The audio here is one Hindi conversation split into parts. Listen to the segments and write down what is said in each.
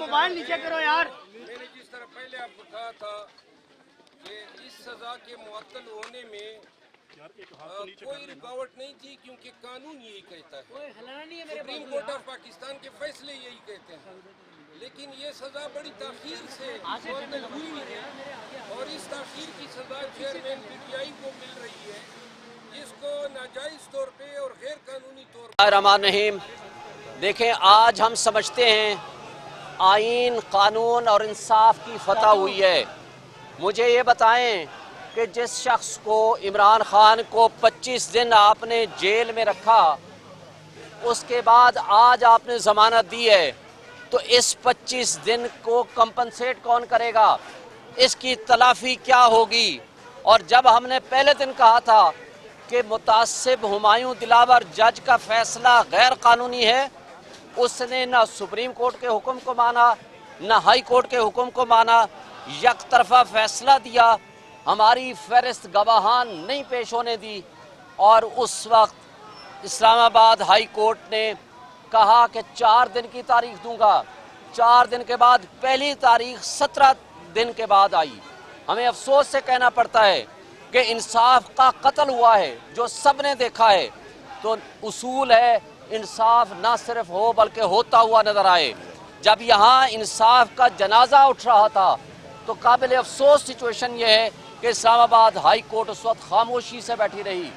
मोबाइल नीचे करो यार। मैंने जिस तरह पहले आपको कहा था कि इस सजा के मुअत्तल होने में कोई रुकावट नहीं थी, क्योंकि कानून यही कहता है, सुप्रीम कोर्ट ऑफ पाकिस्तान के फैसले यही कहते हैं। लेकिन ये सजा बड़ी ताखीर से मुअत्तल हुई है और इस ताखीर की सजा चेयरमैन पीटीआई को मिल रही है, जिसको नाजायज तौर पे और गैर कानूनी तौर पर। रहमान रहीम। देखें, आज हम समझते हैं आईन, कानून और इंसाफ की फतह हुई है। मुझे ये बताएं कि जिस शख्स को, इमरान खान को 25 दिन आपने जेल में रखा, उसके बाद आज आपने ज़मानत दी है, तो इस 25 दिन को कंपनसेट कौन करेगा? इसकी तलाफी क्या होगी? और जब हमने पहले दिन कहा था कि मुतासिब हुमायूं दिलावर जज का फैसला गैर कानूनी है, उसने ना सुप्रीम कोर्ट के हुक्म को माना, ना हाई कोर्ट के हुक्म को माना, एक तरफा फैसला दिया, हमारी फहरिस्त गवाहान नहीं पेश होने दी। और उस वक्त इस्लामाबाद हाई कोर्ट ने कहा कि 4 दिन की तारीख दूंगा। 4 दिन के बाद पहली तारीख 17 दिन के बाद आई। हमें अफसोस से कहना पड़ता है कि इंसाफ का कत्ल हुआ है, जो सब ने देखा है। तो उसूल है इंसाफ ना सिर्फ हो बल्कि होता हुआ नजर आए। जब यहाँ इंसाफ का जनाजा उठ रहा था तो काबिल अफसोस सिचुएशन ये है कि इस्लामाबाद हाई कोर्ट उस वक्त खामोशी से बैठी रही।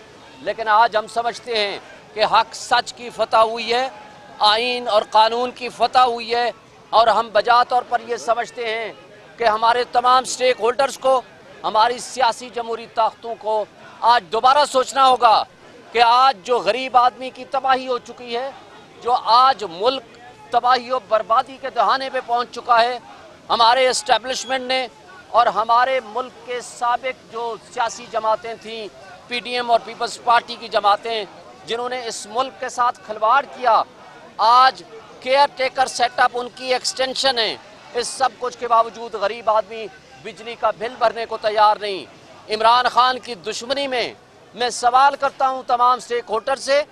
लेकिन आज हम समझते हैं कि हक सच की फतह हुई है, आइन और कानून की फतह हुई है। और हम बजा तौर पर ये समझते हैं कि हमारे तमाम स्टेक होल्डर्स को, हमारी सियासी जमहूरी ताकतों को आज दोबारा सोचना होगा कि आज जो गरीब आदमी की तबाही हो चुकी है, जो आज मुल्क तबाही और बर्बादी के दहाने पे पहुंच चुका है, हमारे एस्टेब्लिशमेंट ने और हमारे मुल्क के साबिक जो सियासी जमातें थीं, पीडीएम और पीपल्स पार्टी की जमातें, जिन्होंने इस मुल्क के साथ खिलवाड़ किया, आज केयर टेकर सेटअप उनकी एक्सटेंशन है। इस सब कुछ के बावजूद गरीब आदमी बिजली का बिल भरने को तैयार नहीं। इमरान खान की दुश्मनी में मैं सवाल करता हूं तमाम स्टेक होल्डर से,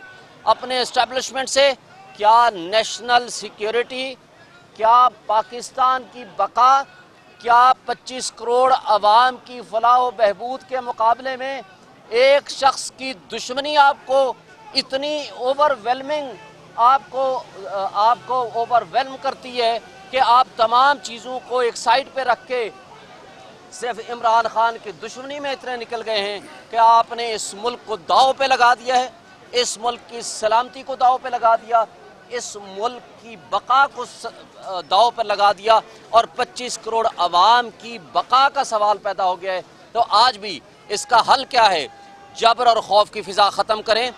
अपने एस्टेब्लिशमेंट से, क्या नेशनल सिक्योरिटी, क्या पाकिस्तान की बका, क्या 25 करोड़ अवाम की फलाह व बहबूद के मुकाबले में एक शख्स की दुश्मनी आपको इतनी ओवरवेलमिंग, आपको ओवरवेलम करती है कि आप तमाम चीज़ों को एक साइड पे रख के सिर्फ इमरान खान की दुश्मनी में इतने निकल गए हैं कि आपने इस मुल्क को दाव पे लगा दिया है, इस मुल्क की सलामती को दाव पे लगा दिया, इस मुल्क की बका को दाव पर लगा दिया और 25 करोड़ अवाम की बका का सवाल पैदा हो गया है। तो आज भी इसका हल क्या है? जबर और खौफ की फिजा ख़त्म करें,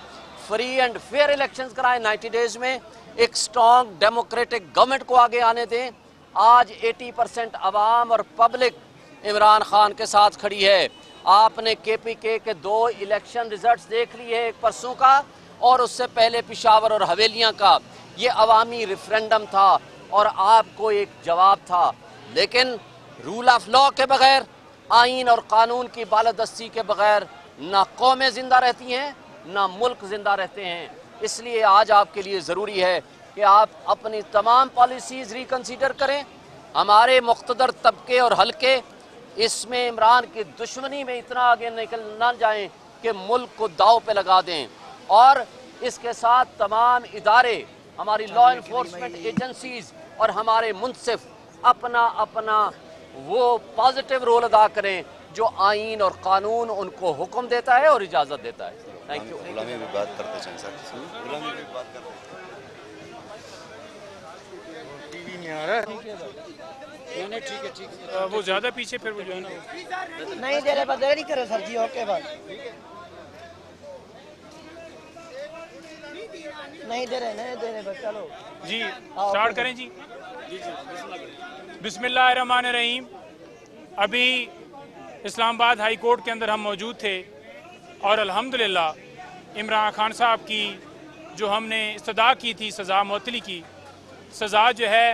फ्री एंड फेयर इलेक्शंस कराएं 90 डेज में, एक स्ट्रॉन्ग डेमोक्रेटिक गवर्नमेंट को आगे आने दें। आज 80% अवाम और पब्लिक इमरान खान के साथ खड़ी है। आपने केपीके के 2 इलेक्शन रिजल्ट्स देख लिए, एक परसों का और उससे पहले पेशावर और हवेलियां का। ये अवामी रेफरेंडम था और आपको एक जवाब था। लेकिन रूल ऑफ लॉ के बगैर, आइन और कानून की बालादस्ती के बगैर ना कौमें जिंदा रहती हैं, ना मुल्क जिंदा रहते हैं। इसलिए आज आपके लिए ज़रूरी है कि आप अपनी तमाम पॉलिसीज़ रिकन्सिडर करें। हमारे मुख्तदर तबके और हल्के इसमें इमरान की दुश्मनी में इतना आगे निकल ना जाएं कि मुल्क को दाव पे लगा दें। और इसके साथ तमाम इदारे, हमारी लॉ इन्फोर्समेंट एजेंसीज और हमारे मुंसिफ अपना अपना वो पॉजिटिव रोल अदा करें जो आइन और कानून उनको हुक्म देता है और इजाज़त देता है। Thank you. गुलामी भी बात करते हैं सर, गुलामी भी बात करते हैं। टीवी नहीं आ रहा, ठीक है, ठीक है। वो ज़्यादा पीछे फिर वो जो है ना नहीं दे रहे, बस नहीं करो सर जी, ओके बस नहीं दे रहे बस, चलो जी स्टार्ट करें जी। बिस्मिल्लाहिर्रहमानिर्रहीम। अभी इस्लामाबाद हाई कोर्ट के अंदर हम मौजूद थे और अल्हम्दुलिल्लाह इमरान खान साहब की जो हमने इस्तदा की थी सज़ा मुअत्तली की, सज़ा जो है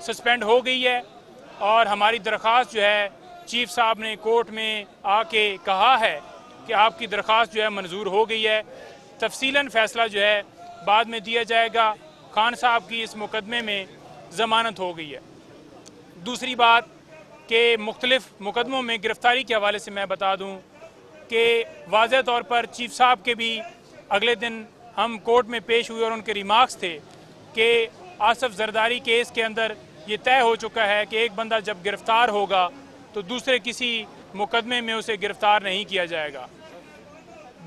सस्पेंड हो गई है। और हमारी दरख्वास्त जो है चीफ साहब ने कोर्ट में आके कहा है कि आपकी दरख्वास्त जो है मंजूर हो गई है। तफसीलन फ़ैसला जो है बाद में दिया जाएगा। खान साहब की इस मुकदमे में ज़मानत हो गई है। दूसरी बात कि मुख्तलिफ मुकदमों में गिरफ्तारी के हवाले से मैं बता दूं कि वाज़ेह तौर पर चीफ साहब के भी अगले दिन हम कोर्ट में पेश हुए और उनके रिमार्क्स थे कि आसफ जरदारी केस के अंदर ये तय हो चुका है कि एक बंदा जब गिरफ़्तार होगा तो दूसरे किसी मुकदमे में उसे गिरफ़्तार नहीं किया जाएगा।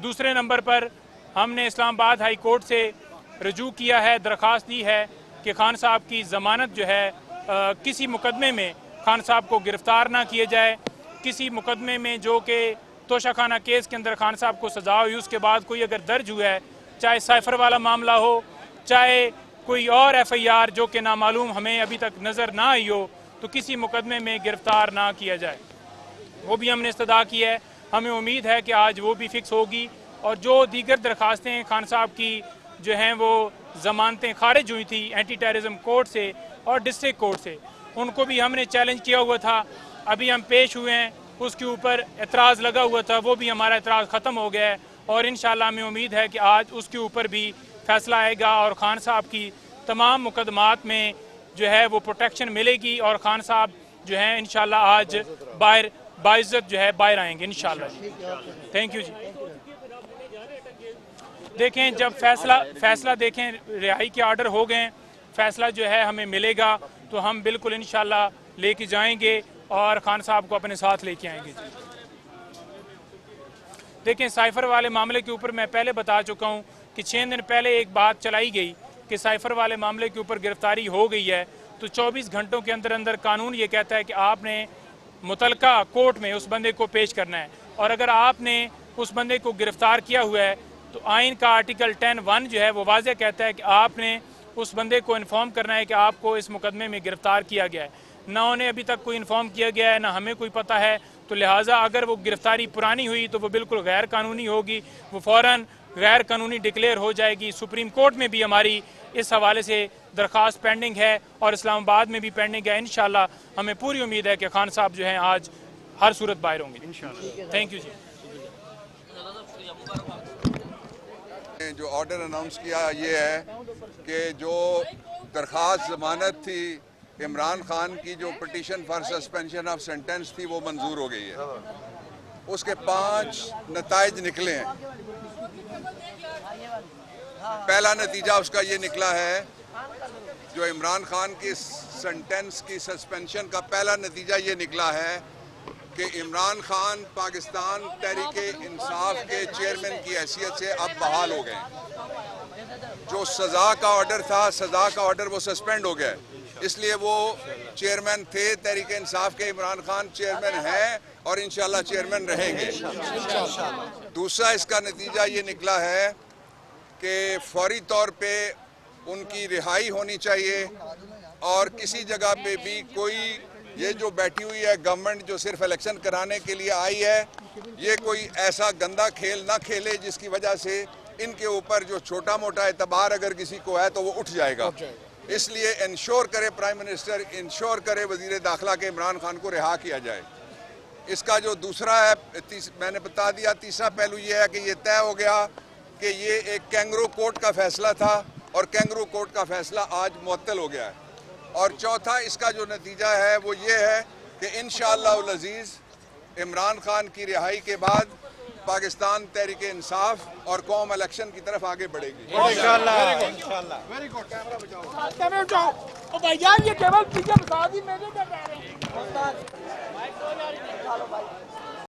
दूसरे नंबर पर हमने इस्लामाबाद हाई कोर्ट से रजू किया है, दरख्वास्त दी है कि खान साहब की ज़मानत जो है किसी मुकदमे में खान साहब को गिरफ़्तार ना किए जाए। किसी मुकदमे में जो कि तोशाखाना केस के अंदर खान साहब को सज़ा हुई उसके बाद कोई अगर दर्ज हुआ है, चाहे साइफर वाला मामला हो, चाहे कोई और FIR जो कि नामालूम हमें अभी तक नज़र ना आई हो, तो किसी मुकदमे में गिरफ़्तार ना किया जाए। वो भी हमने इस्तदा की है। हमें उम्मीद है कि आज वो भी फ़िक्स होगी और जो दीगर दरख्वास्तें खान साहब की जो हैं वो ज़मानतें खारिज हुई थी एंटी टेररिज्म कोर्ट से और डिस्ट्रिक्ट कोर्ट से, उनको भी हमने चैलेंज किया हुआ था। अभी हम पेश हुए हैं, उसके ऊपर एतराज़ लगा हुआ था, वो भी हमारा एतराज़ ख़त्म हो गया है और इंशाअल्लाह हमें उम्मीद है कि आज उसके ऊपर भी फैसला आएगा और खान साहब की तमाम मुकदमात में जो है वो प्रोटेक्शन मिलेगी और खान साहब जो है इंशाअल्लाह आज बाहर बाइज्जत जो है बाहर आएंगे इंशाअल्लाह। थैंक यू जी। देखें जब फैसला देखें रिहाई के ऑर्डर हो गए, फैसला जो है हमें मिलेगा तो हम बिल्कुल इंशाअल्लाह लेके जाएंगे और खान साहब को अपने साथ लेके आएंगे। देखें साइफर वाले मामले के ऊपर मैं पहले बता चुका हूँ कि 6 दिन पहले एक बात चलाई गई कि साइफर वाले मामले के ऊपर गिरफ्तारी हो गई है तो 24 घंटों के अंदर अंदर कानून ये कहता है कि आपने मुतलका कोर्ट में उस बंदे को पेश करना है और अगर आपने उस बंदे को गिरफ्तार किया हुआ है तो आइन का आर्टिकल 10(1) जो है वो वाज़ेह कहता है कि आपने उस बंदे को इन्फॉर्म करना है कि आपको इस मुकदमे में गिरफ्तार किया गया है। ना उन्हें अभी तक कोई इन्फॉर्म किया गया है, ना हमें कोई पता है, तो लिहाजा अगर वो गिरफ्तारी पुरानी हुई तो वो बिल्कुल गैर कानूनी होगी, वो फ़ौरन गैर कानूनी डिक्लेयर हो जाएगी। सुप्रीम कोर्ट में भी हमारी इस हवाले से दरख्वास्त पेंडिंग है और इस्लामाबाद में भी पेंडिंग है। इंशाअल्लाह हमें पूरी उम्मीद है कि खान साहब जो हैं आज हर सूरत बाहर होंगे इंशाअल्लाह। थैंक यू जी। जो ऑर्डर अनाउंस किया ये है कि जो दरख्वास्त ज़मानत थी इमरान खान की, जो petition for suspension of sentence थी, वो मंजूर हो गई है। उसके 5 नताइज निकले हैं। पहला नतीजा उसका ये निकला है, जो इमरान खान की सेंटेंस की सस्पेंशन का पहला नतीजा ये निकला है कि इमरान खान पाकिस्तान तहरीक-ए-इंसाफ के चेयरमैन की हैसियत से अब बहाल हो गए। जो सज़ा का ऑर्डर था, सज़ा का ऑर्डर वो सस्पेंड हो गया, इसलिए वो चेयरमैन थे तहरीक-ए-इंसाफ के। इमरान खान चेयरमैन हैं और इंशाल्लाह चेयरमैन रहेंगे। दूसरा इसका नतीजा ये निकला है कि फौरी तौर पे उनकी रिहाई होनी चाहिए और किसी जगह पे भी कोई ये जो बैठी हुई है गवर्नमेंट जो सिर्फ इलेक्शन कराने के लिए आई है, ये कोई ऐसा गंदा खेल ना खेले जिसकी वजह से इनके ऊपर जो छोटा मोटा एतबार अगर किसी को है तो वो उठ जाएगा। इसलिए इंश्योर करे प्राइम मिनिस्टर, इंश्योर करे वजीर दाखिला के इमरान खान को रिहा किया जाए। इसका जो दूसरा है, मैंने बता दिया, तीसरा पहलू ये है कि ये तय हो गया कि ये एक कैंगरू कोर्ट का फैसला था और कैंगरू कोर्ट का फैसला आज मुअत्तल हो गया है। और चौथा इसका जो नतीजा है वो ये है कि इंशाअल्लाह उल अज़ीज़ इमरान खान की रिहाई के बाद पाकिस्तान तहरीक इंसाफ और कौम इलेक्शन की तरफ आगे बढ़ेगी इंशाअल्लाह। Very good. कैमरा बचाओ। ओ भाईजान ये केवल पीछे बता दी, मैंने क्या कह रहे हैं।